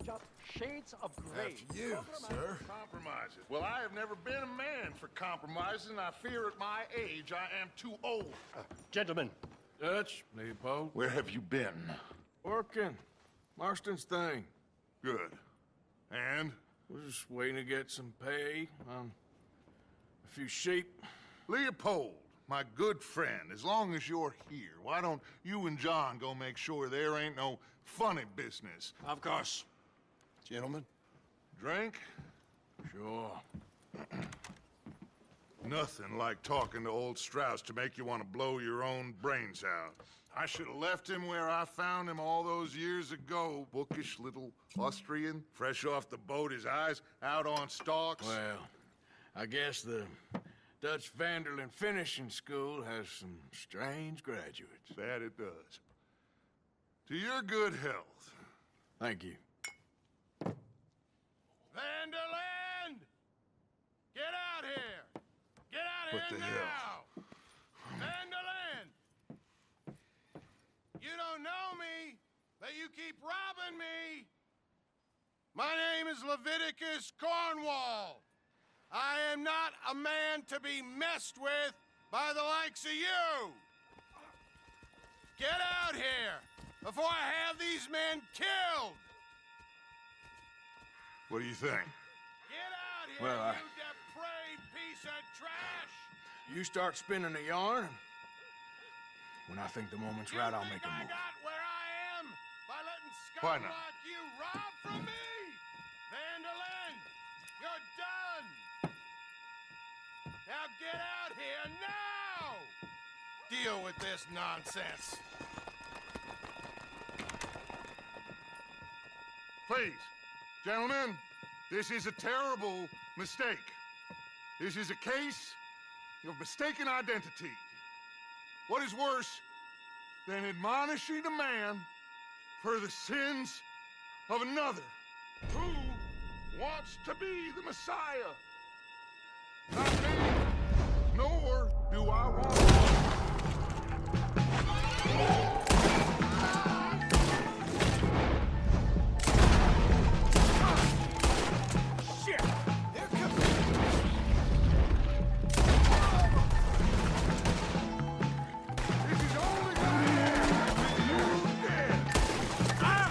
just shades of gray. After you, sir. Compromises. Well, I have never been a man for compromising. I fear at my age I am too old. Gentlemen, Dutch, Leopold. Where have you been? Working. Marston's thing. Good. And? We're just waiting to get some pay on a few sheep. Leopold, my good friend, as long as you're here, why don't you and John go make sure there ain't no funny business? Of course. Gentlemen? Drink? Sure. Nothing like talking to old Strauss to make you want to blow your own brains out. I should have left him where I found him all those years ago. Bookish little Austrian, fresh off the boat, his eyes out on stalks. Well, I guess the Dutch Vanderlyn Finishing School has some strange graduates. That it does. To your good health. Thank you. Vanderland! Get out here! Get out What here the now! hell? Vanderland! You don't know me, but you keep robbing me! My name is Leviticus Cornwall. I am not a man to be messed with by the likes of you! Get out here before I have these men killed! What do you think? Get out here, Well, you depraved piece of trash! You start spinning a yarn. When I think the moment's right, I'll make a I move. got where I am by letting Why scum not? like you rob from me? Vanderlyn, you're done! Now get out here now! Deal with this nonsense. Please, gentlemen, this is a terrible mistake. This is a case of mistaken identity. What is worse than admonishing a man for the sins of another who wants to be the Messiah? Not me, nor do I want Shit! Here comes... This is only gonna end with you dead.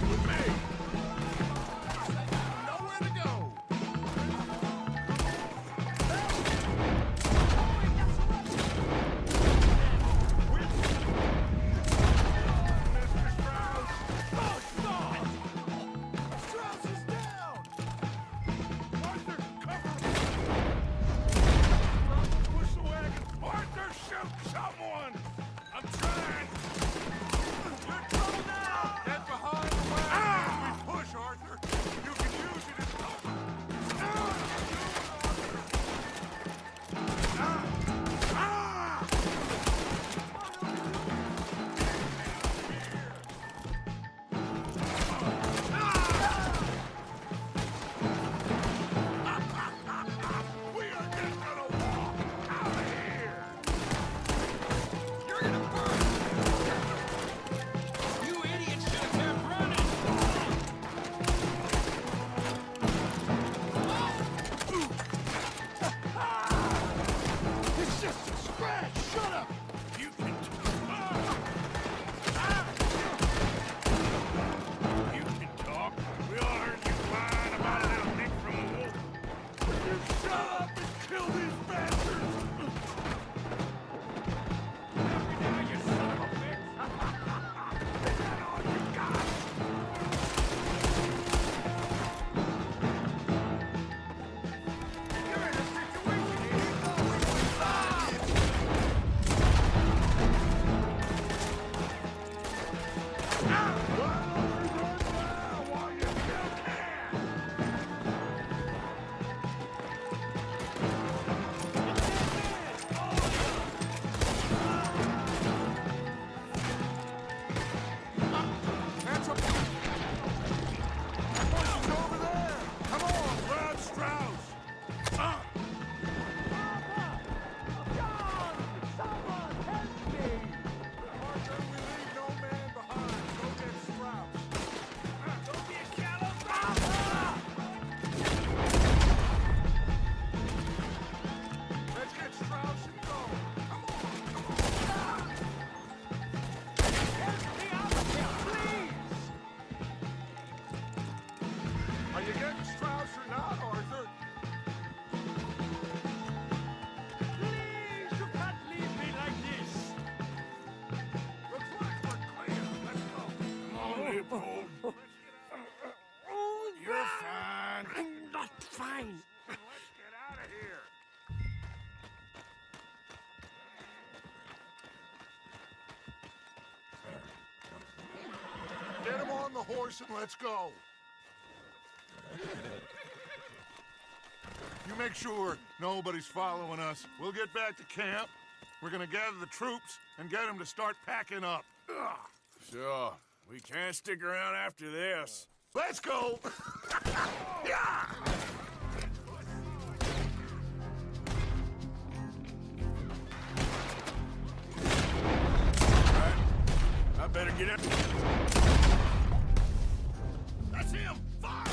With me. Nowhere to go! Mr. Strauss. Oh, stop! Strauss is down! Arthur, cover me! Push the wagon! Arthur, shoot someone! I'm trying! You're in trouble now! Get behind the wagon! We push, Arthur! You can use it as cover! We are just gonna walk out of here! You're gonna burn! You idiots should have kept running! It's just a scratch! Shut up! You can You can talk. We all heard you whine about a little nick from a wolf. You shut up and kill these bastards! Now, you son of a bitch! Is that all you got? You're in a situation here you thought we would solve! mine! Let's get out of here. Get him on the horse and let's go. You make sure nobody's following us. We'll get back to camp. We're gonna gather the troops and get them to start packing up. Ugh. Sure. We can't stick around after this. Let's go! Yeah! I better get up. That's him! Fire!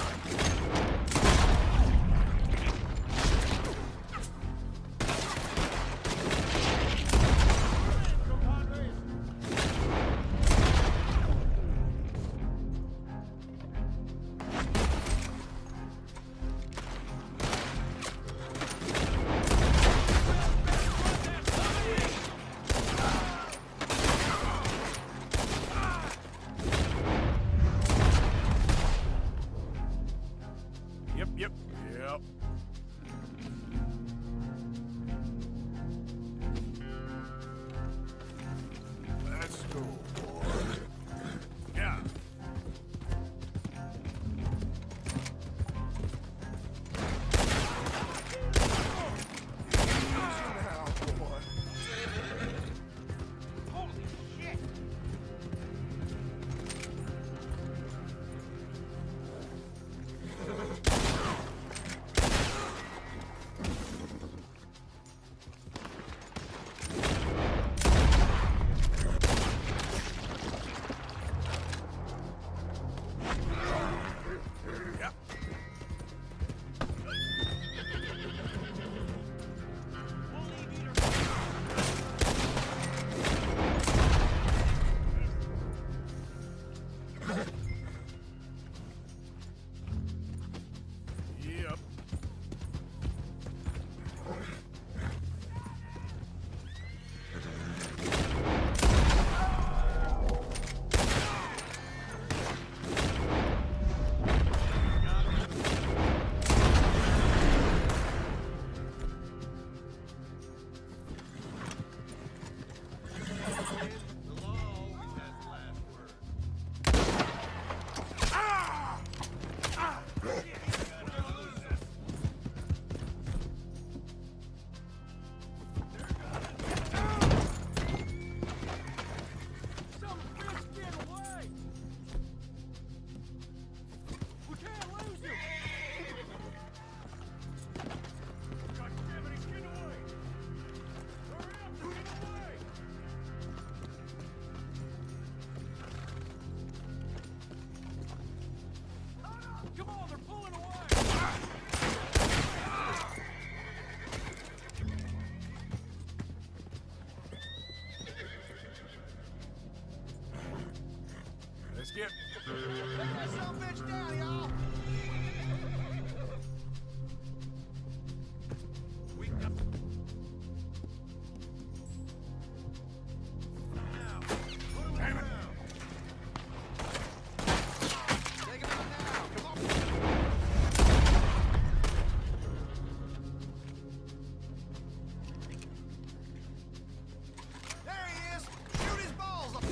Yep. Let's go, boy. Yeah. Yep. Some bitch get away! We can't lose him! God damn it, he's getting away! Hurry up, they're getting away! Come on, they're pulling away! Let's get. That some bitch down, y'all! We got... Now, put him down. Take him out now, come on! There he is! Shoot his balls off!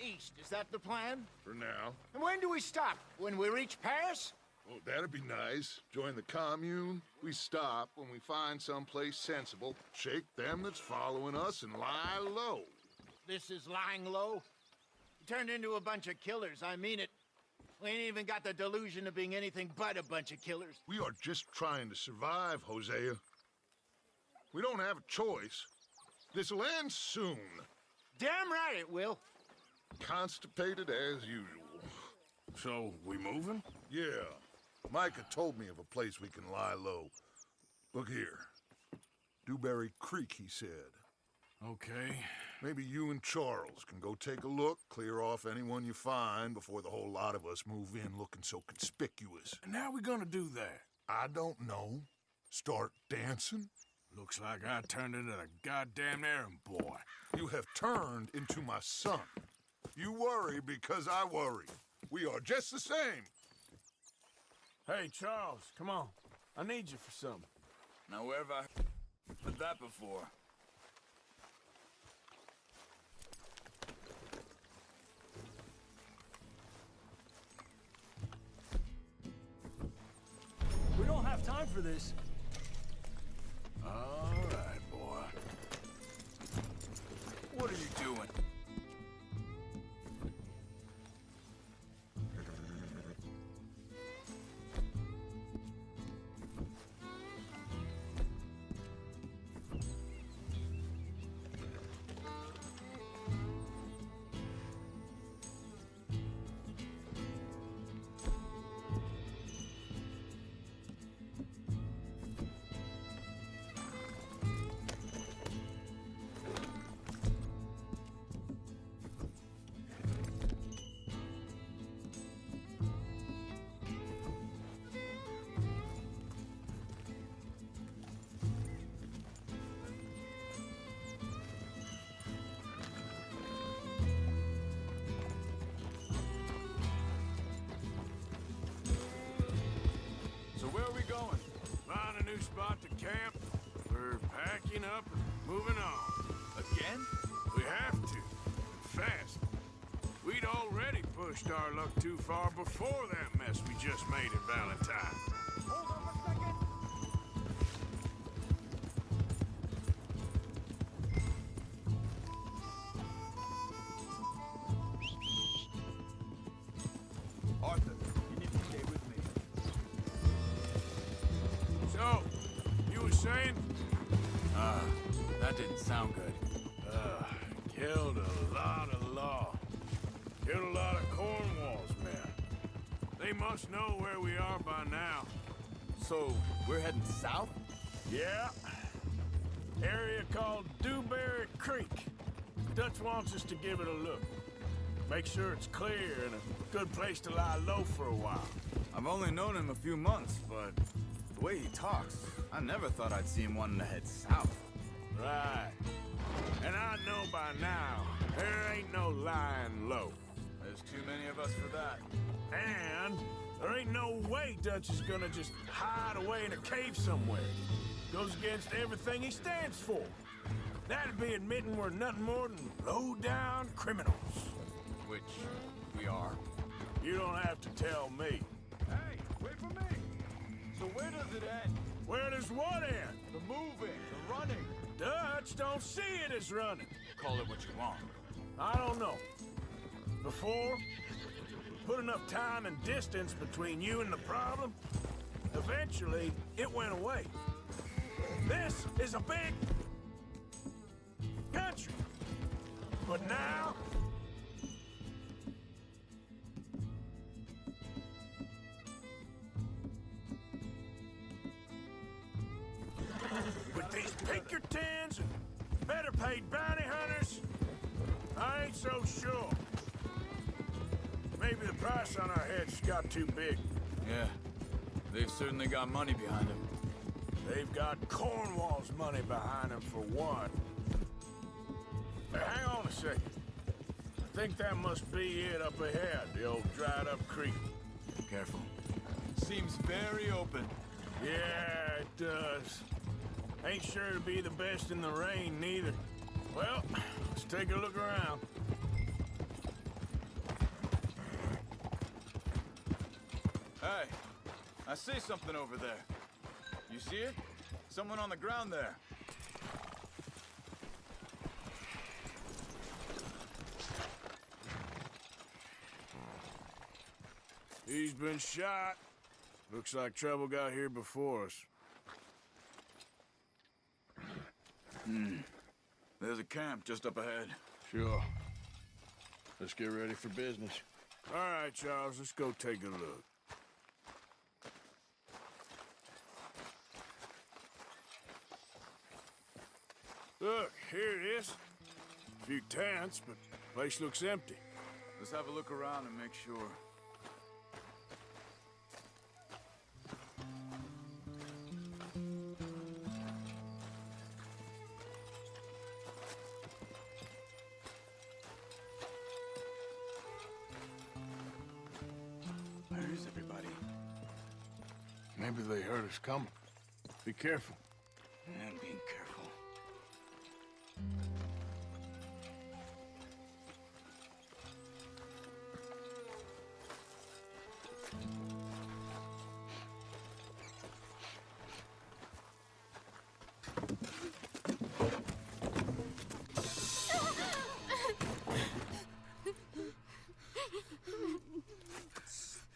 east. Is that the plan? For now. And when do we stop? When we reach Paris? Oh, that'd be nice. Join the commune. We stop when we find someplace sensible, shake them that's following us, and lie low. This is lying low? You turned into a bunch of killers, I mean it. We ain't even got the delusion of being anything but a bunch of killers. We are just trying to survive, Hosea. We don't have a choice. This'll end soon. Damn right it will. Constipated as usual. So, we moving? Yeah. Micah told me of a place we can lie low. Look here. Dewberry Creek, he said. Okay. Maybe you and Charles can go take a look, clear off anyone you find before the whole lot of us move in looking so conspicuous. And how we gonna do that? I don't know. Start dancing? Looks like I turned into the goddamn errand boy. You have turned into my son. You worry because I worry. We are just the same. Hey, Charles, come on. I need you for something. Now, where have I heard that before? We don't have time for this. All right, boy. What are you doing? So where are we going? Find a new spot to camp. We're packing up and moving on. Again? We have to. Fast. We'd already pushed our luck too far before that mess we just made at Valentine. Hold on a second. Arthur, you need to stay with me. So, you were saying? That didn't sound good. Killed a lot of law. Killed a lot of Cornwall's men. They must know where we are by now. So, we're heading south? Yeah. Area called Dewberry Creek. Dutch wants us to give it a look. Make sure it's clear and a good place to lie low for a while. I've only known him a few months, but the way he talks, I never thought I'd see him wanting to head south. Right. And I know by now, there ain't no lying low. There's too many of us for that. And there ain't no way Dutch is gonna just hide away in a cave somewhere. Goes against everything he stands for. That'd be admitting we're nothing more than low-down criminals. Which we are. You don't have to tell me. Hey, wait for me! So where does it end? Where does what end? The moving, the running. Dutch don't see it as running. Call it what you want. I don't know. Before, put enough time and distance between you and the problem, eventually it went away. This is a big country. But now, with these Pinkertons and better paid bounty hunters, I ain't so sure. Maybe the price on our heads got too big. Yeah, they've certainly got money behind them. They've got Cornwall's money behind them for one. Hey, hang on a second. I think that must be it up ahead, the old dried-up creek. Careful. Seems very open. Yeah, it does. Ain't sure to be the best in the rain, neither. Well, let's take a look around. Hey, I see something over there. You see it? Someone on the ground there. He's been shot. Looks like trouble got here before us. There's a camp just up ahead. Sure. Let's get ready for business. All right, Charles, let's go take a look. Look, here it is. A few tents, but the place looks empty. Let's have a look around and make sure. Where is everybody? Maybe they heard us coming. Be careful. I'm being careful.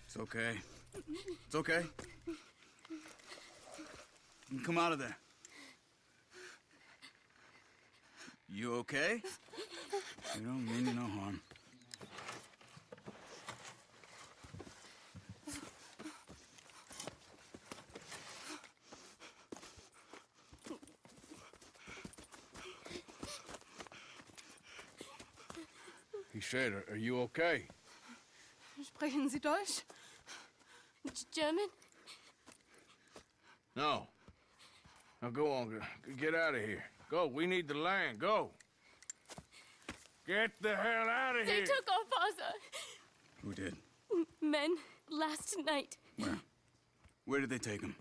It's okay. It's okay. You can come out of there. You okay? You don't mean you no harm. He said, are you okay? Sprechen Sie Deutsch? German? No. Now go on, get out of here. Go, we need the land, go. Get the hell out of They here. took our father. Who did? Men last night. Where? Where did they take him?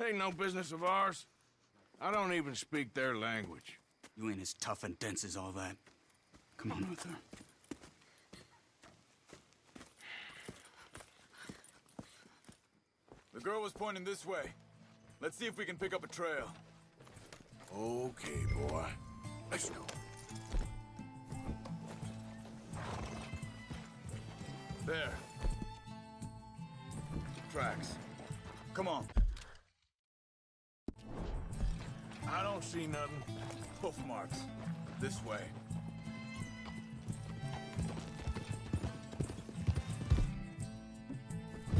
Ain't no business of ours. I don't even speak their language. You ain't as tough and dense as all that. Come on, Arthur. The girl was pointing this way. Let's see if we can pick up a trail. Okay, boy. Let's go. There. Tracks. Come on. I don't see nothing. Hoof marks. This way.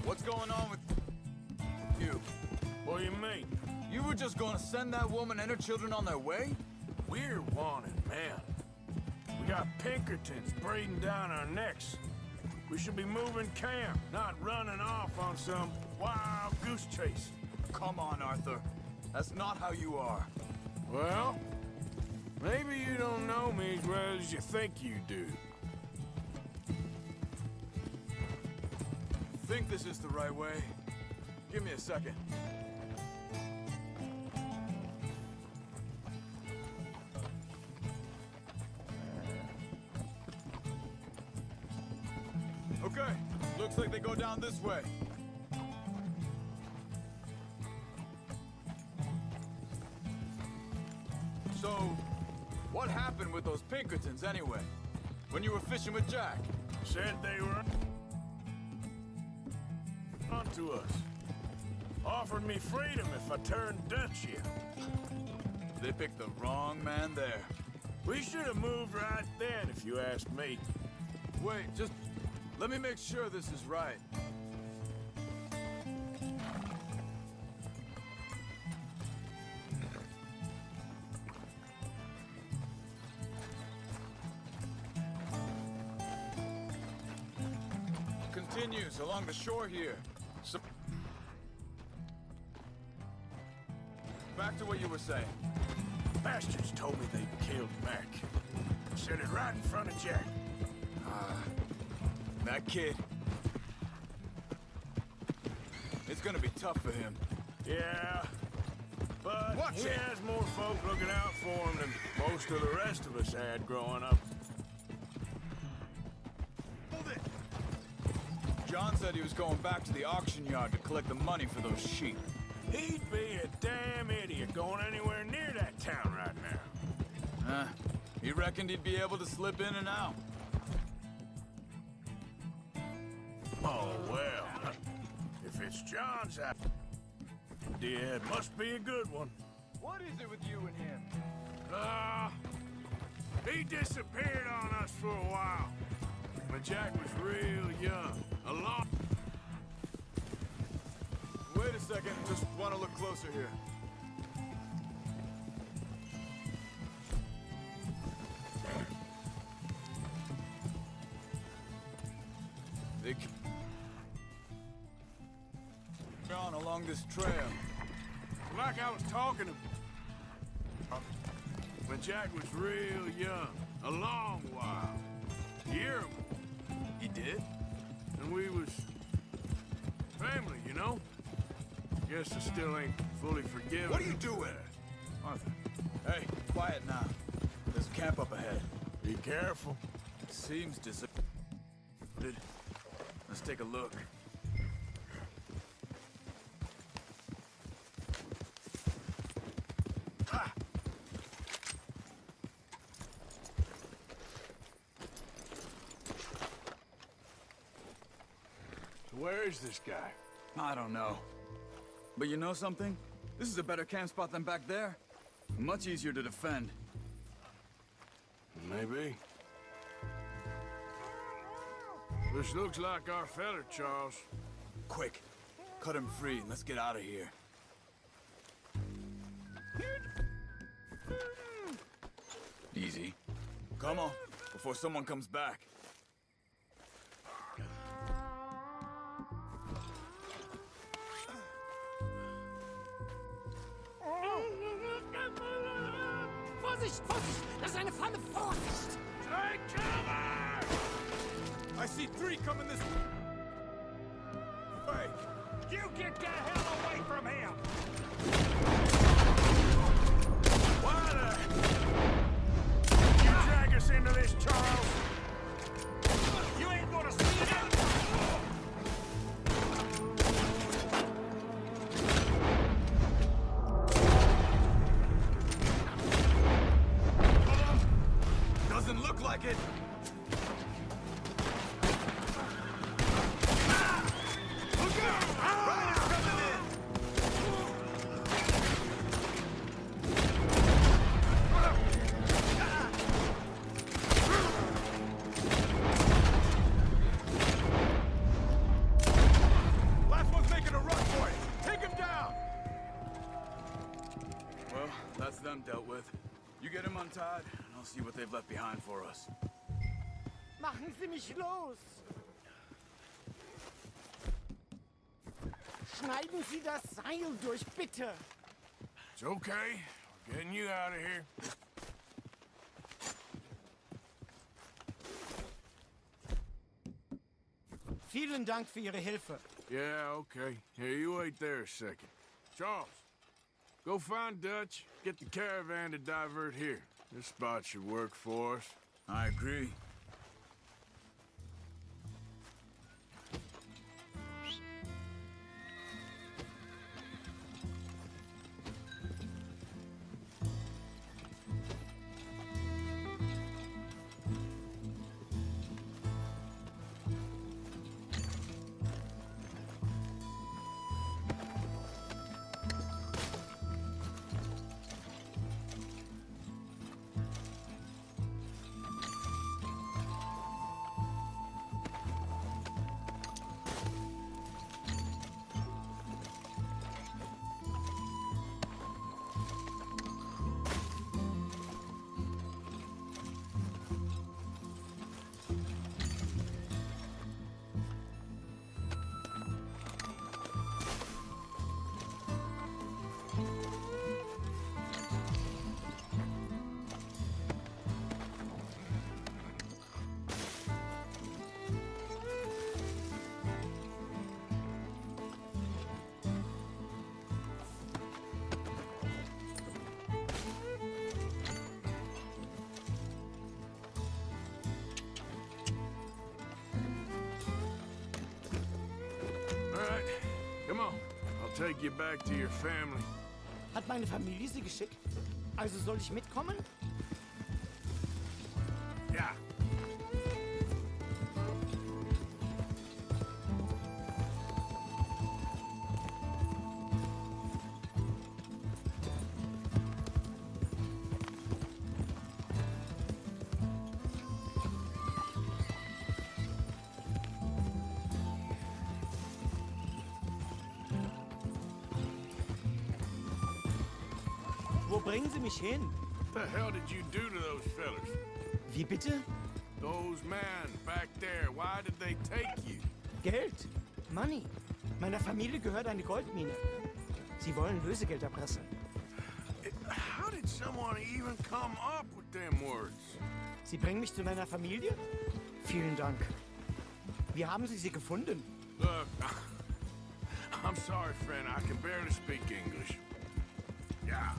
What's going on with you? What do you mean? You were just gonna send that woman and her children on their way? We're wanted, man. We got Pinkertons breathing down our necks. We should be moving camp, not running off on some wild goose chase. Come on, Arthur. That's not how you are. Well, maybe you don't know me as well as you think you do. Think this is the right way? Give me a second. Okay, looks like they go down this way. So, what happened with those Pinkertons anyway? When you were fishing with Jack? Said they were onto us. Offered me freedom if I turned Dutch here. They picked the wrong man there. We should have moved right then, if you ask me. Wait, just let me make sure this is right. Continues along the shore here. So back to what you were saying. Bastards told me they killed Mac. Said it right in front of Jack. That kid. It's gonna be tough for him. Yeah, but Watch he it. has more folk looking out for him than most of the rest of us had growing up. Hold it! John said he was going back to the auction yard to collect the money for those sheep. He'd be a damn idiot going anywhere near that town right now. He reckoned he'd be able to slip in and out. Oh, well. If it's John's idea, it must be a good one. What is it with you and him? He disappeared on us for a while. When Jack was real young. Wait a second, just want to look closer here. They on along this trail. Like I was talking to... When Jack was real young. A long while. A year. He did? And we was... family, you know? Guess I still ain't fully forgiven. What are you doing? Arthur. Hey, quiet now. There's a camp up ahead. Be careful. Seems deserted. Let's take a look. So where is this guy? I don't know. But you know something? This is a better camp spot than back there. Much easier to defend. Maybe. This looks like our fella, Charles. Quick, cut him free and let's get out of here. Easy. Come on, before someone comes back. Vorsicht, Vorsicht! Das ist eine Falle! Vorsicht! Take cover! I see 3 coming this way. You get the hell away from him! Why the... You drag us into this, Charles? You ain't gonna see it out! Doesn't look like it. Look out! Riders coming in! Last one's making a run for it. Take him down! Well, that's them dealt with. You get him untied, and I'll see what they've left behind for us. Machen Sie mich los! Schneiden Sie das Seil durch, bitte! It's okay. We're getting you out of here. Vielen Dank für Ihre Hilfe. Yeah, okay. Here, you wait there a second. Charles, go find Dutch, get the caravan to divert here. This spot should work for us. I agree. take you back to your family. Hat meine Familie sie geschickt? Also soll ich mitkommen? Ja. Wo bringen Sie mich hin? What the hell did you do to those fellers? Wie bitte? Those men back there, why did they take you? Geld. Money. Meiner Familie gehört eine Goldmine. Sie wollen Lösegeld erpressen. How did someone even come up with them words? Sie bringen mich zu meiner Familie? Vielen Dank. Wie haben Sie sie gefunden? Look, I'm sorry, friend. I can barely speak English. Yeah.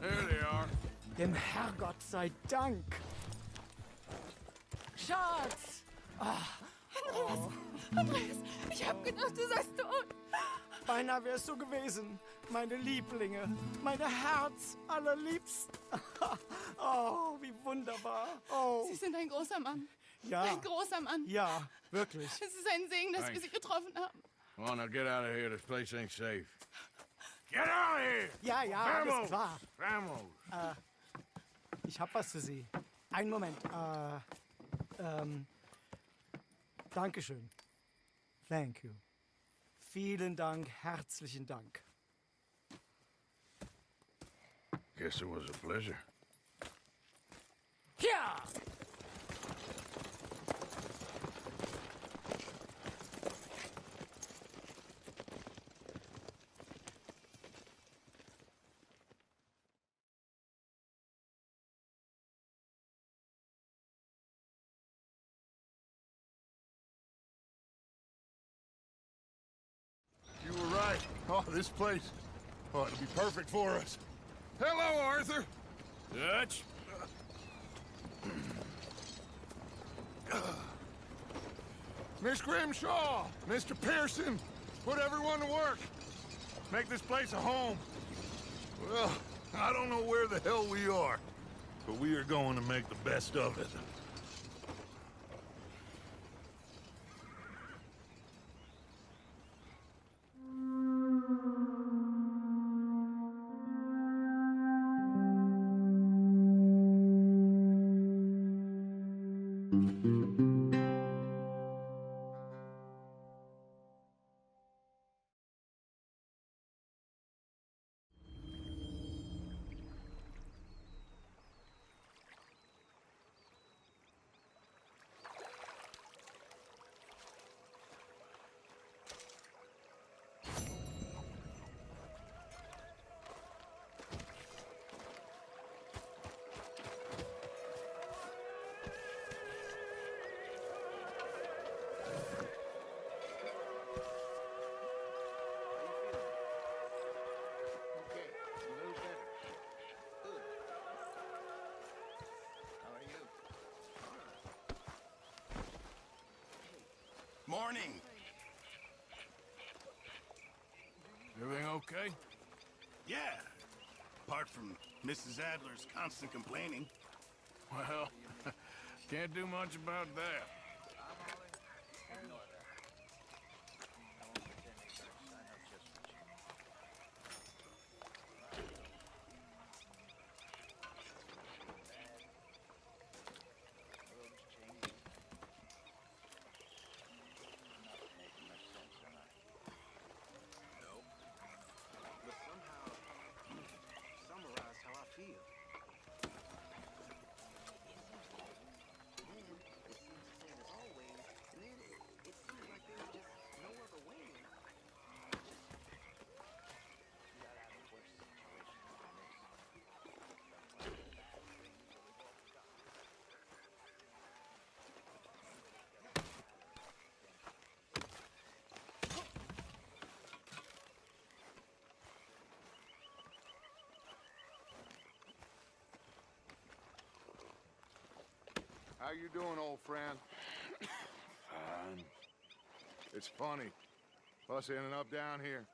There they are. Dem Herrgott sei Dank. Schatz! Andreas, ich hab gedacht, du seist tot. Beinahe wär's so gewesen. Meine Lieblinge. Meine Herz allerliebsten. Oh, wie wunderbar. Oh, Sie sind ein großer Mann. ja. Ein großer Mann. Ja, wirklich. Es ist ein Segen, dass wir Thanks. Sie getroffen haben. Come on, now get out of here. This place ain't safe. Get out of here! Ja, ja, alles klar. Vamos! Ich hab was für Sie. Einen Moment. Dankeschön. Thank you. Vielen Dank, herzlichen Dank. Guess it was a pleasure. Ja! You were right. Oh, this place. Oh, it'll be perfect for us. Hello, Arthur. Dutch? Miss Grimshaw, Mr. Pearson, put everyone to work. Make this place a home. Well, I don't know where the hell we are, but we are going to make the best of it. Morning. Everything okay? Yeah. Apart from Mrs. Adler's constant complaining. Well, can't do much about that. How you doing, old friend? Fine. It's funny, us ending up down here.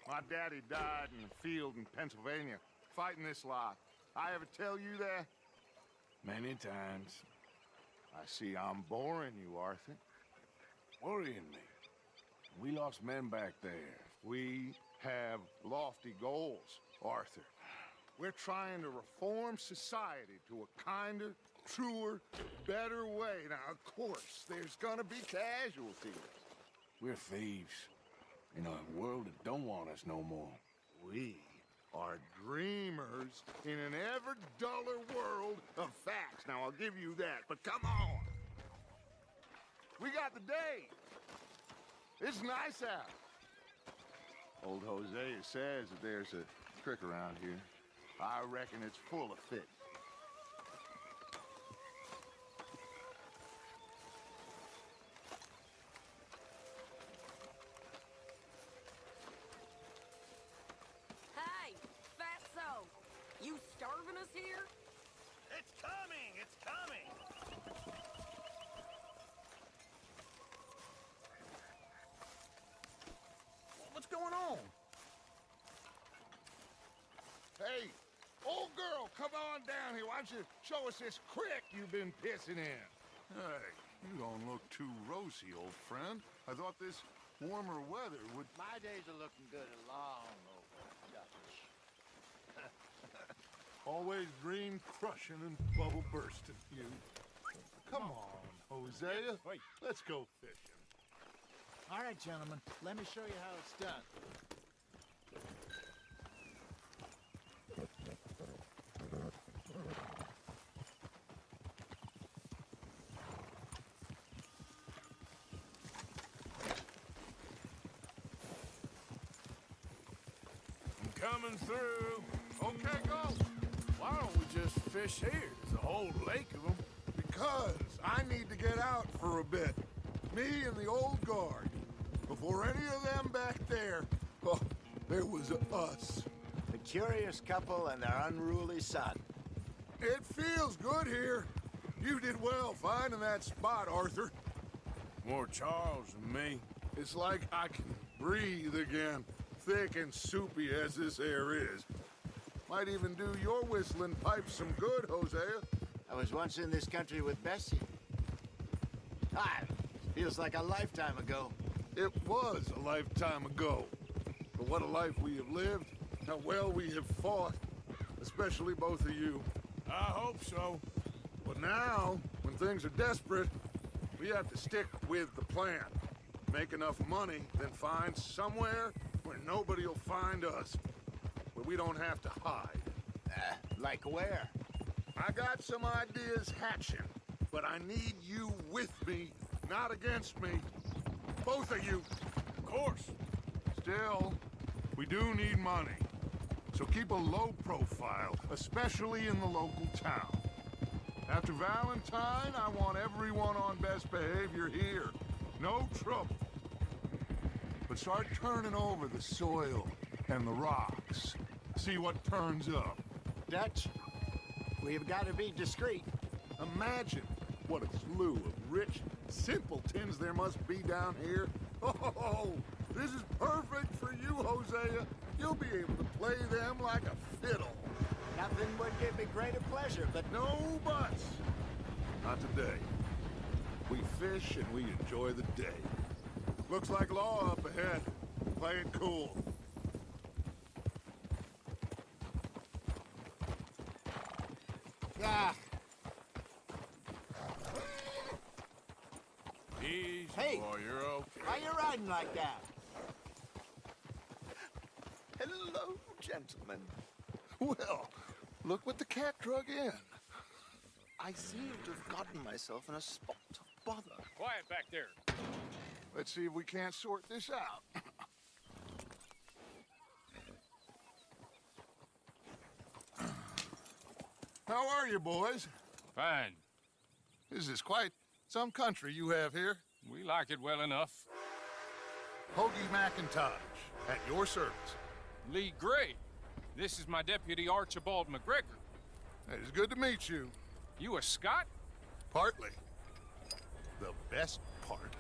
My daddy died in the field in Pennsylvania, fighting this lot. I ever tell you that? Many times. I see I'm boring you, Arthur. Worrying me. We lost men back there. We have lofty goals, Arthur. We're trying to reform society to a kinder, truer, better way. Now, of course, there's gonna be casualties. We're thieves. In a world that don't want us no more. We are dreamers in an ever duller world of facts. Now, I'll give you that, but come on. We got the day. It's nice out. Old Hosea says that there's a trick around here. I reckon it's full of fish. Hey, fatso! You starving us here? It's coming! It's coming! What's going on? Hey, old girl, come on down here. Why don't you show us this creek you've been pissing in? Hey, you don't look too rosy, old friend. I thought this warmer weather would... My days are looking good and long over, Dutch. Always dream crushing and bubble bursting, you. Come on, Hosea. Wait. Let's go fishing. All right, gentlemen, let me show you how it's done. I'm coming through. Okay, go. Why don't we just fish here? There's a whole lake of them. Because I need to get out for a bit. Me and the old guard. Before any of them back there, oh, there was us. The curious couple and their unruly son. It feels good here. You did well finding that spot, Arthur. More Charles than me. It's like I can breathe again, thick and soupy as this air is. Might even do your whistling pipes some good, Hosea. I was once in this country with Bessie. Feels like a lifetime ago. It was a lifetime ago. But what a life we have lived, how well we have fought, especially both of you. I hope so. But now, when things are desperate, we have to stick with the plan. Make enough money, then find somewhere where nobody will find us. Where we don't have to hide. Like where? I got some ideas hatching, but I need you with me, not against me. Both of you. Of course. Still, we do need money. So keep a low profile, especially in the local town. After Valentine, I want everyone on best behavior here. No trouble. But start turning over the soil and the rocks. See what turns up. Dutch, we've got to be discreet. Imagine what a slew of rich simpletons there must be down here. Oh, this is perfect for you, Hosea. You'll be able to play them like a fiddle. Nothing would give me greater pleasure, but No buts. Not today. We fish and we enjoy the day. Looks like law up ahead. Play it cool. Ah, Easy, Hey. boy, you're okay. why you riding like that? Hello, gentlemen. Well, look what the cat drug in. I seem to have gotten myself in a spot of bother. Quiet back there. Let's see if we can't sort this out. How are you, boys? Fine. This is quite some country you have here. We like it well enough. Hoagie McIntosh, at your service. Lee Gray. This is my deputy Archibald McGregor. It is good to meet you. You a Scot? Partly. The best part.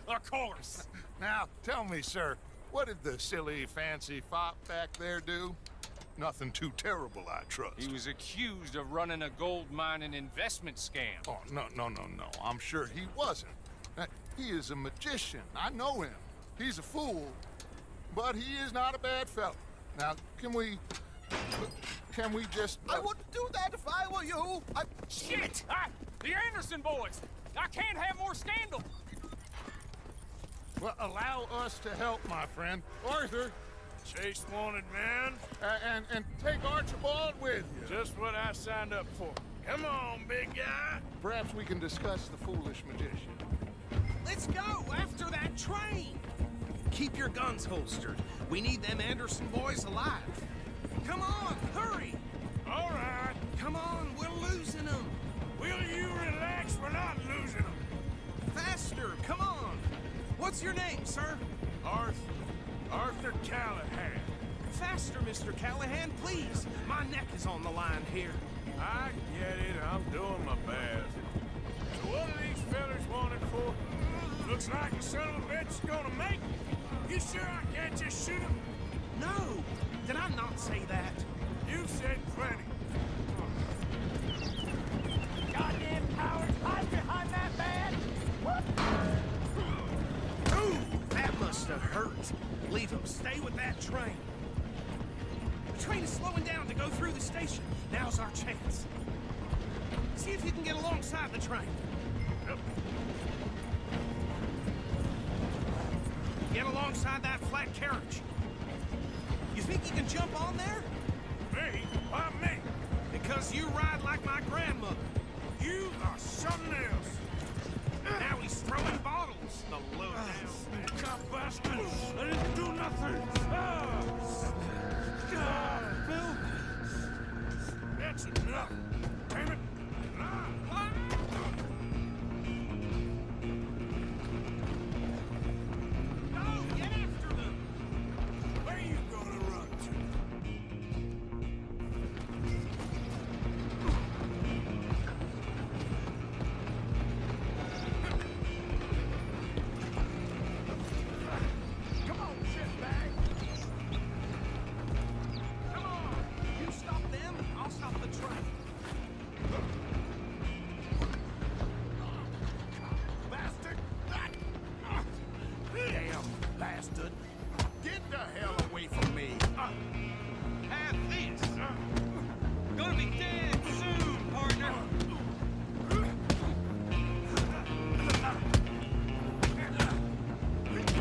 Of course. Now, tell me, sir, what did the silly, fancy fop back there do? Nothing too terrible, I trust. He was accused of running a gold mining investment scam. Oh, no. I'm sure he wasn't. He is a magician. I know him. He's a fool, but he is not a bad fellow. Now, can we just... I wouldn't do that if I were you. Shit! The Anderson boys! I can't have more scandal! Well, allow us to help, my friend. Arthur, Chase wanted, man. and take Archibald with you. Just what I signed up for. Come on, big guy. Perhaps we can discuss the foolish magician. Let's go after that train! Keep your guns holstered. We need them Anderson boys alive. Come on, hurry! All right. Come on, we're losing them. Will you relax? We're not losing them. Faster, come on. What's your name, sir? Arthur Callahan. Faster, Mr. Callahan, please. My neck is on the line here. I get it. I'm doing my best. So what are these fellas wanted for? Looks like the son of a bitch is gonna make it. You sure I can't just shoot him? No! Did I not say that? You said plenty. Goddamn cowards! Hide behind that man! Ooh, that must have hurt. Leave him. Stay with that train. The train is slowing down to go through the station. Now's our chance. See if you can get alongside the train. Yep. Get alongside that flat carriage. You think you can jump on there? Me? Why me? Because you ride like my grandmother. You are something else. Now he's throwing bottles, the low-down. God bastard! I didn't do nothing! Phil! That's enough! Damn it! Go, get after them! Where are you gonna run Come on, shitbag! Come on! You stop them, I'll stop the train. Bastard! Damn bastard! Get the hell away from me! Have this! Gonna be dead soon, partner!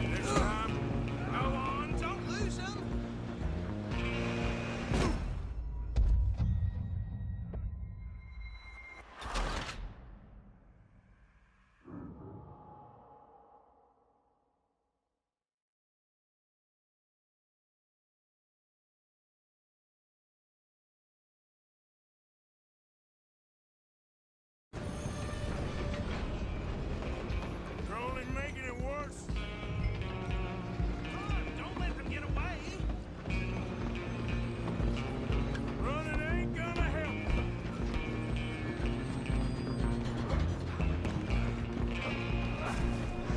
This time? Go on, don't lose him! You're only making it worse. Don't let them get away! Running ain't gonna help.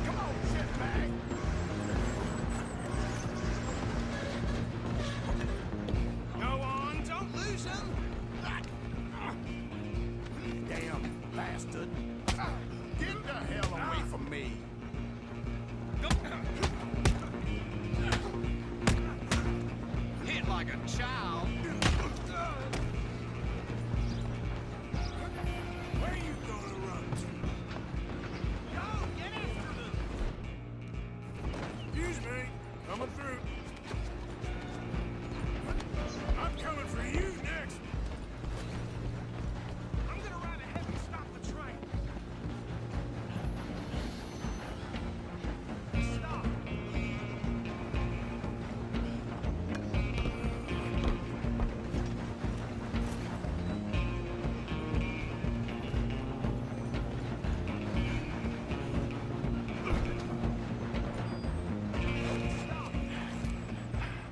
Come on, shitbag! Go on, don't lose him! Damn bastard! Get the hell away from me! Hit like a child! Where you gonna run to? Go, get after them! Excuse me. Coming through. I'm coming for you next. I'm gonna ride ahead and stop the train. Stop! Stop!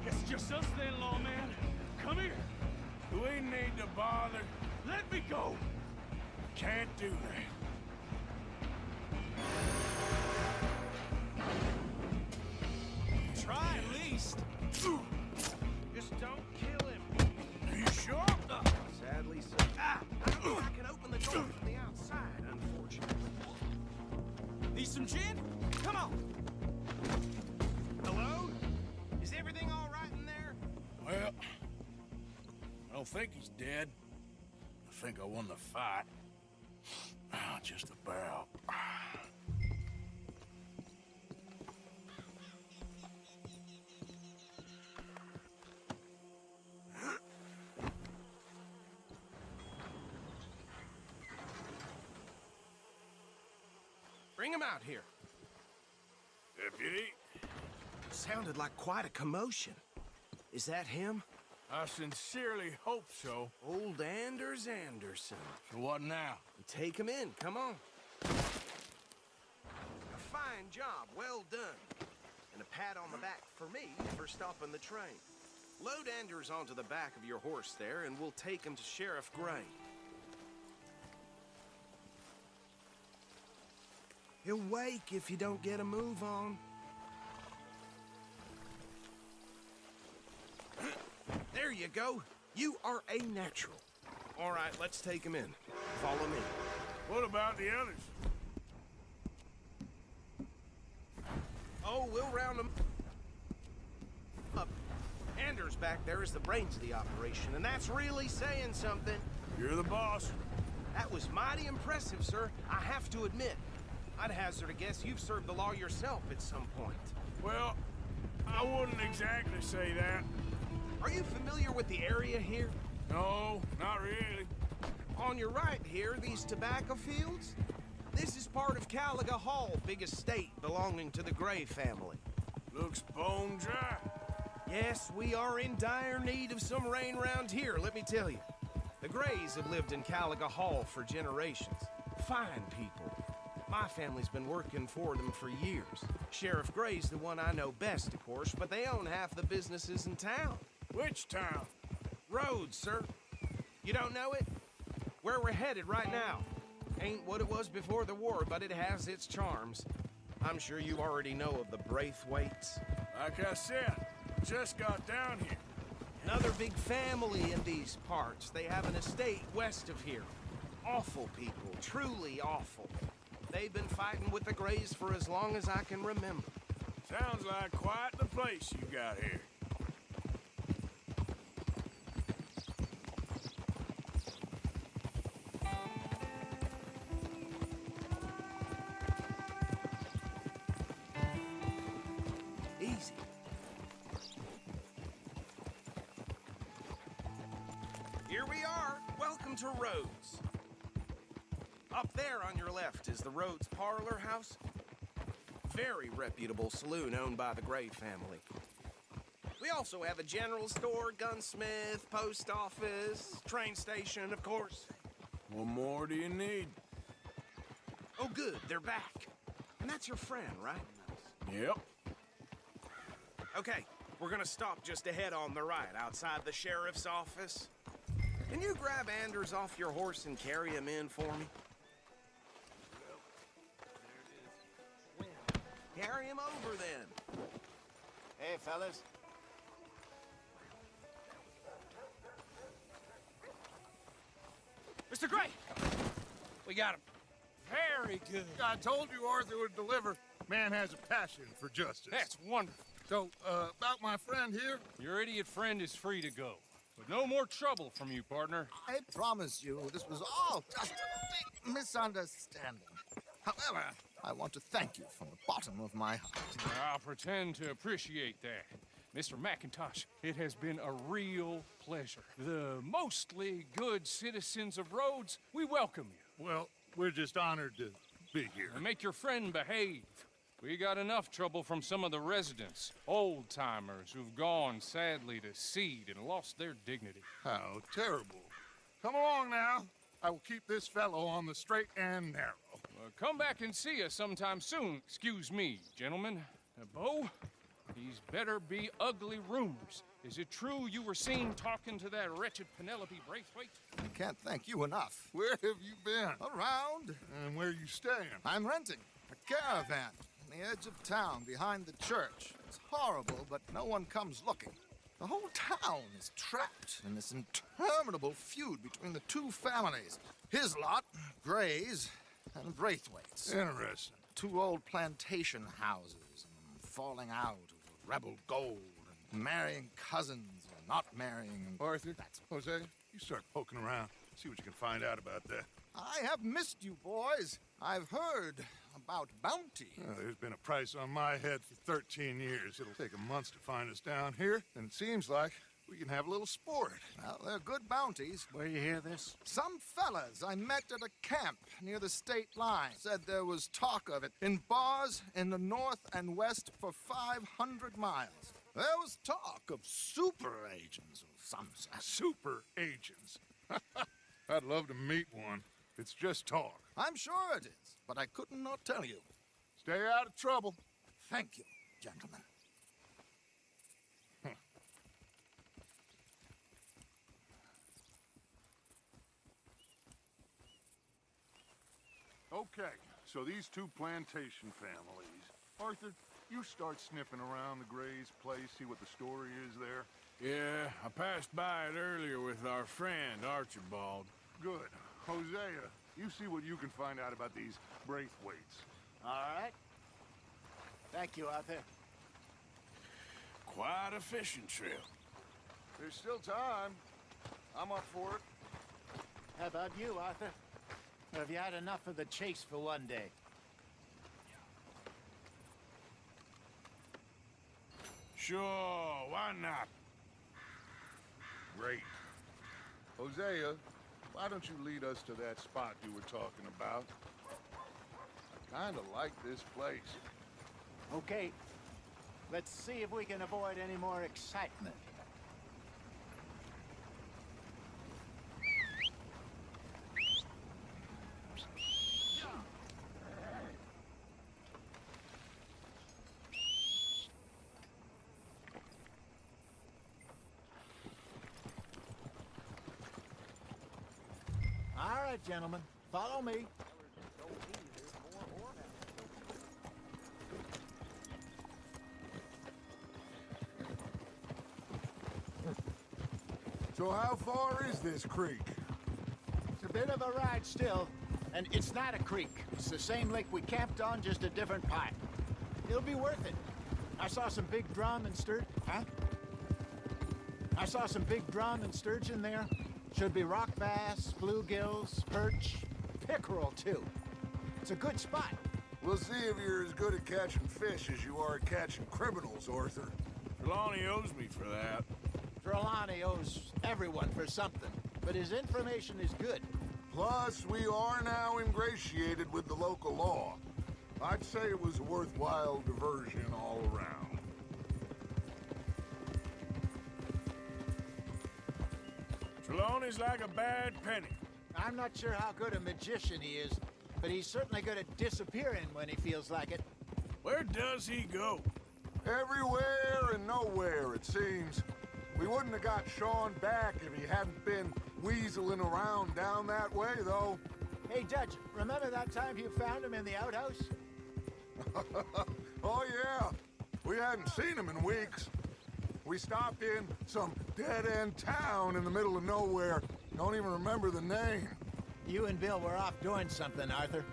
It's just us then, lawman. Come here. We need to bother. Let me go. Can't do that. Try at least. Just don't kill him. Are you sure? Sadly, so. Ah! I don't think I can open the door from the outside, unfortunately. Need some gin? Come on. Hello? Is everything all right in there? Well, I don't think he's dead. I think I won the fight. Just about. Bring him out here. Deputy, Sounded like quite a commotion. Is that him? I sincerely hope so. Old Anders Anderson. So what now? Take him in, come on. A fine job, well done. And a pat on the back for me for stopping the train. Load Anders onto the back of your horse there, and we'll take him to Sheriff Gray. He'll wake if you don't get a move on. There you go. You are a natural. All right, let's take him in. Follow me. What about the others? Oh, we'll round them up. Anders back there is the brains of the operation, and that's really saying something. You're the boss. That was mighty impressive, sir. I have to admit. I'd hazard a guess you've served the law yourself at some point. Well, I wouldn't exactly say that. Are you familiar with the area here? No, not really. On your right here, these tobacco fields? This is part of Caliga Hall, big estate belonging to the Gray family. Looks bone dry. Yes, we are in dire need of some rain around here, let me tell you. The Grays have lived in Caliga Hall for generations. Fine people. My family's been working for them for years. Sheriff Gray's the one I know best, of course, but they own half the businesses in town. Which town? Rhodes, sir. You don't know it? Where we're headed right now. Ain't what it was before the war, but it has its charms. I'm sure you already know of the Braithwaites. Like I said, just got down here. Another big family in these parts. They have an estate west of here. Awful people, truly awful. They've been fighting with the Grays for as long as I can remember. Sounds like quite the place you got here. Easy. Here we are. Welcome to Rhodes. Up there on your left is the Rhodes Parlor House. Very reputable saloon owned by the Gray family. We also have a general store, gunsmith, post office, train station, of course. What more do you need? Oh, good, they're back. And that's your friend, right? Yep. Okay, we're gonna stop just ahead on the right, outside the sheriff's office. Can you grab Anders off your horse and carry him in for me? Carry him over, then. Hey, fellas. Mr. Gray! We got him. Very good. I told you Arthur would deliver. Man has a passion for justice. That's wonderful. So, about my friend here? Your idiot friend is free to go. But no more trouble from you, partner. I promise you, this was all just a big misunderstanding. However, I want to thank you from the bottom of my heart. I'll pretend to appreciate that. Mr. McIntosh, it has been a real pleasure. The mostly good citizens of Rhodes, we welcome you. Well, we're just honored to be here. And make your friend behave. We got enough trouble from some of the residents, old-timers who've gone, sadly, to seed and lost their dignity. How terrible. Come along now. I will keep this fellow on the straight and narrow. Come back and see us sometime soon. Excuse me, gentlemen. Bo, These better be ugly rumors. Is it true you were seen talking to that wretched Penelope Braithwaite? I can't thank you enough. Where have you been? Around. And where you staying? I'm renting a caravan on the edge of town behind the church. It's horrible, but no one comes looking. The whole town is trapped in this interminable feud between the two families. His lot, Gray's, and Braithwaite's. Interesting. Two old plantation houses, and falling out over rebel gold, and marrying cousins or not marrying. And Arthur, Jose, you start poking around. See what you can find out about that. I have missed you, boys. I've heard about bounty. There's been a price on my head for 13 years. It'll take a month to find us down here, and it seems like we can have a little sport. Well, they're good bounties. Where you hear this? Some fellas I met at a camp near the state line said there was talk of it in bars in the north and west for 500 miles. There was talk of super agents of some sort. Super agents. I'd love to meet one. It's just talk. I'm sure it is, but I couldn't not tell you. Stay out of trouble. Thank you, gentlemen. Okay, so these two plantation families. Arthur, you start sniffing around the Gray's place, see what the story is there. Yeah, I passed by it earlier with our friend, Archibald. Good. Hosea, you see what you can find out about these Braithwaites. All right. Thank you, Arthur. Quite a fishing trip. There's still time. I'm up for it. How about you, Arthur? Or have you had enough of the chase for one day? Sure, why not? Great. Hosea, why don't you lead us to that spot you were talking about? I kinda like this place. Okay. Let's see if we can avoid any more excitement. All right, gentlemen, follow me. So how far is this creek? It's a bit of a ride still, and it's not a creek. It's the same lake we camped on, just a different pipe. It'll be worth it. I saw some big drum and sturgeon. Huh? I saw some big drum and sturgeon there. Should be rock bass, bluegills, perch, pickerel too. It's a good spot. We'll see if you're as good at catching fish as you are at catching criminals, Arthur. Trelawney owes me for that. Trelawney owes everyone for something, but his information is good. Plus, we are now ingratiated with the local law. I'd say it was a worthwhile diversion all around. Trelawney's like a bad penny. I'm not sure how good a magician he is, but he's certainly good at disappearing when he feels like it. Where does he go? Everywhere and nowhere, it seems. We wouldn't have got Sean back if he hadn't been weaseling around down that way, though. Hey, Judge, remember that time you found him in the outhouse? Oh, yeah. We hadn't seen him in weeks. We stopped in some dead-end town in the middle of nowhere. Don't even remember the name. You and Bill were off doing something, Arthur.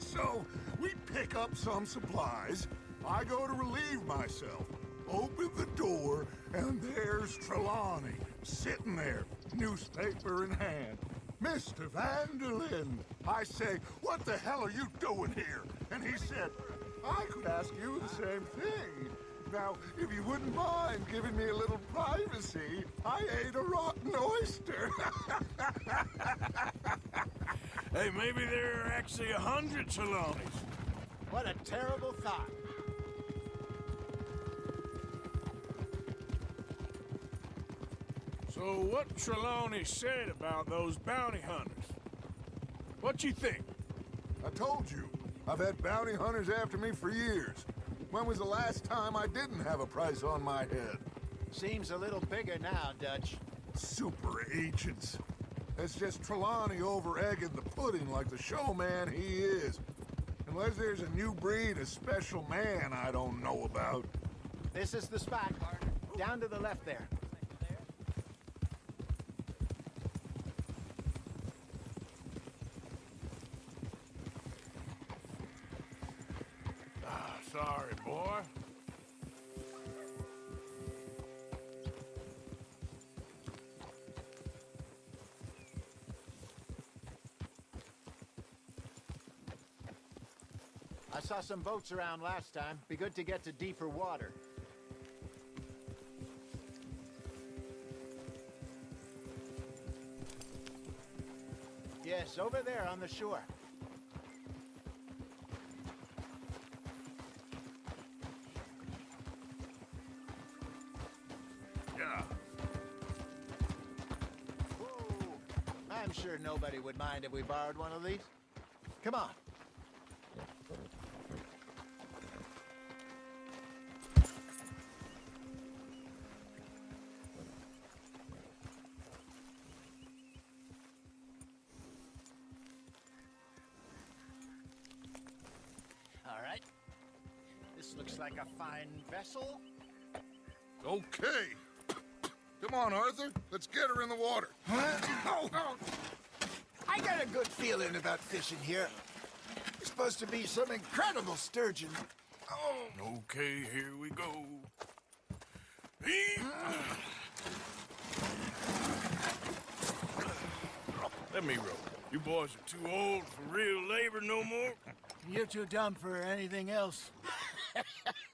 So, we pick up some supplies. I go to relieve myself. Open the door, and there's Trelawney, sitting there, newspaper in hand. Mr. Vanderlyn. I say, what the hell are you doing here? And he said, I could ask you the same thing. Now, if you wouldn't mind giving me a little privacy, I ate a rotten oyster. Hey, maybe there are actually 100 Trelawneys. What a terrible thought. So what Trelawney said about those bounty hunters? What you think? I told you, I've had bounty hunters after me for years. When was the last time I didn't have a price on my head? Seems a little bigger now, Dutch. Super agents. That's just Trelawney over-egging the pudding like the showman he is. Unless there's a new breed of special man I don't know about. This is the spot, partner. Down to the left there. Sorry, boy. I saw some boats around last time. Be good to get to deeper water. Yes, over there on the shore. Yeah. Whoa. I'm sure nobody would mind if we borrowed one of these. Come on. All right. This looks like a fine vessel. Okay. Come on, Arthur. Let's get her in the water. I got a good feeling about fishing here. It's supposed to be some incredible sturgeon. Okay, here we go. Let me row. You boys are too old for real labor no more. You're too dumb for anything else.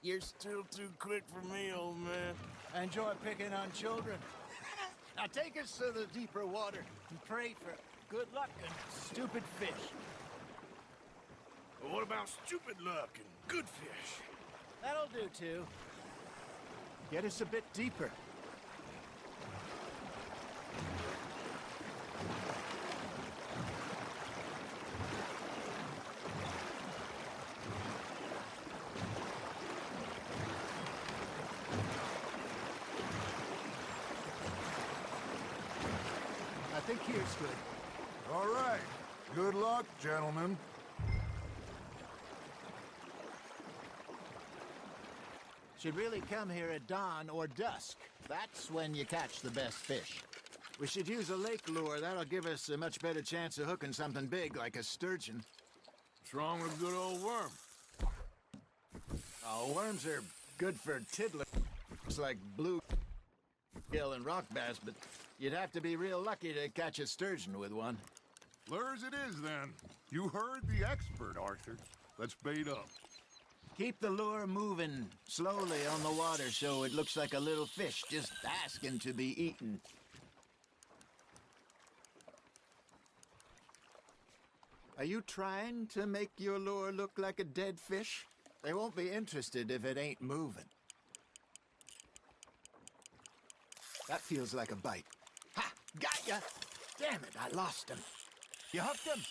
You're still too quick for me, old man. I enjoy picking on children. Now take us to the deeper water and pray for good luck and stupid fish. But what about stupid luck and good fish? That'll do, too. Get us a bit deeper. I think here's good. All right. Good luck, gentlemen. Should really come here at dawn or dusk. That's when you catch the best fish. We should use a lake lure. That'll give us a much better chance of hooking something big like a sturgeon. What's wrong with a good old worm? Oh, worms are good for tiddlers. It's like bluegill and rock bass, but you'd have to be real lucky to catch a sturgeon with one. Lures it is, then. You heard the expert, Arthur. Let's bait up. Keep the lure moving slowly on the water so it looks like a little fish just asking to be eaten. Are you trying to make your lure look like a dead fish? They won't be interested if it ain't moving. That feels like a bite. Ha! Got ya! Damn it, I lost him. You hooked him?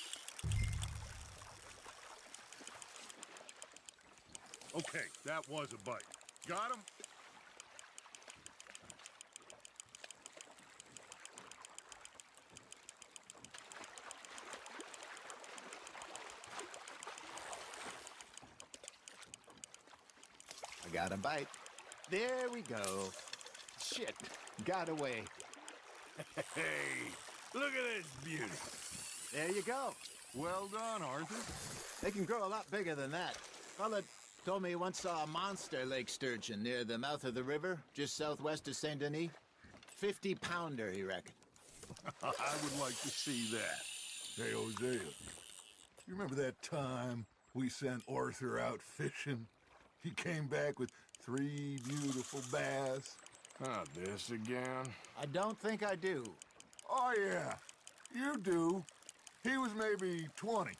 Okay, that was a bite. Got him? I got a bite. There we go. Shit, got away. Hey, look at this beauty. There you go. Well done, Arthur. They can grow a lot bigger than that. Fella told me he once saw a monster lake sturgeon near the mouth of the river, just southwest of Saint Denis. 50-pounder, he reckoned. I would like to see that. Hey, Hosea, you remember that time we sent Arthur out fishing? He came back with 3 beautiful bass. Not this again. I don't think I do. Oh, yeah, you do. He was maybe 20,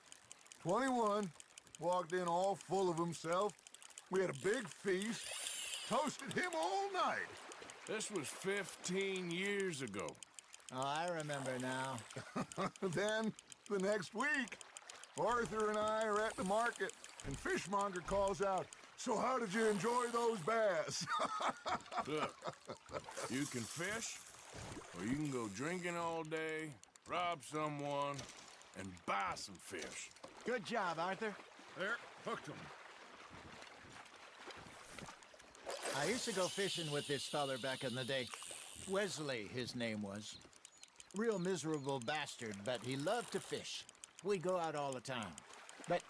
21, walked in all full of himself. We had a big feast, toasted him all night. This was 15 years ago. Oh, I remember now. Then, the next week, Arthur and I are at the market, and Fishmonger calls out, So how did you enjoy those bass? Look, you can fish, or you can go drinking all day, rob someone, and buy some fish. Good job, Arthur. There, hooked him. I used to go fishing with this feller back in the day. Wesley, his name was. Real miserable bastard, but he loved to fish. We'd go out all the time. But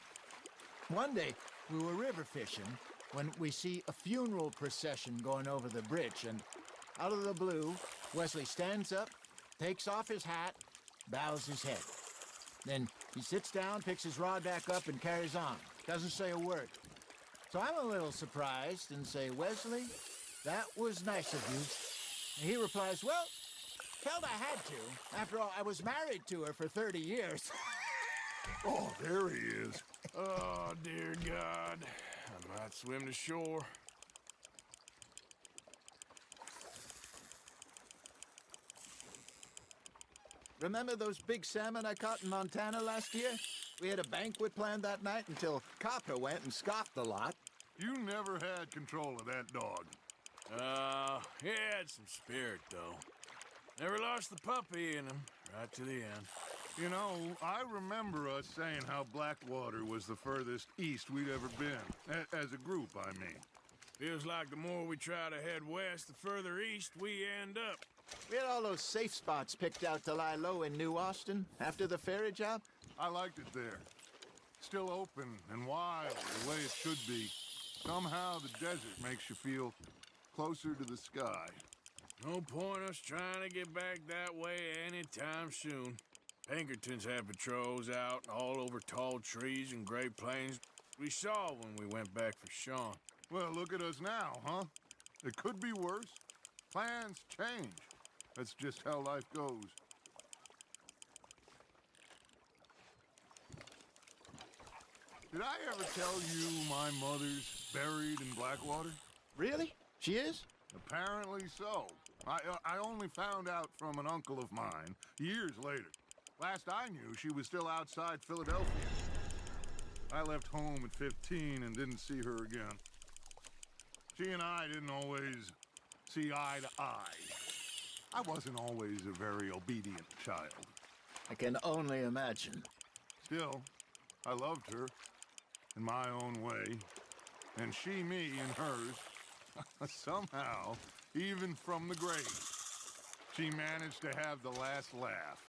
one day, we were river fishing when we see a funeral procession going over the bridge, and out of the blue, Wesley stands up, takes off his hat, bows his head. Then he sits down, picks his rod back up, and carries on. Doesn't say a word. So I'm a little surprised and say, Wesley, that was nice of you. And he replies, well, hell, I had to. After all, I was married to her for 30 years. Oh, there he is. Oh, dear God. I might swim to shore. Remember those big salmon I caught in Montana last year? We had a banquet planned that night until Copper went and scoffed the lot. You never had control of that dog. He had some spirit, though. Never lost the puppy in him, right to the end. You know, I remember us saying how Blackwater was the furthest east we'd ever been. As a group, I mean. Feels like the more we try to head west, the further east we end up. We had all those safe spots picked out to lie low in New Austin after the ferry job. I liked it there. Still open and wild, the way it should be. Somehow the desert makes you feel closer to the sky. No point us trying to get back that way anytime soon. Pinkertons had patrols out all over tall trees and Great Plains. We saw when we went back for Sean. Well, look at us now, huh? It could be worse. Plans change. That's just how life goes. Did I ever tell you my mother's buried in Blackwater? Really? She is? Apparently so. I only found out from an uncle of mine years later. Last I knew, she was still outside Philadelphia. I left home at 15 and didn't see her again. She and I didn't always see eye to eye. I wasn't always a very obedient child. I can only imagine. Still, I loved her in my own way, and she me in hers. Somehow, even from the grave, she managed to have the last laugh.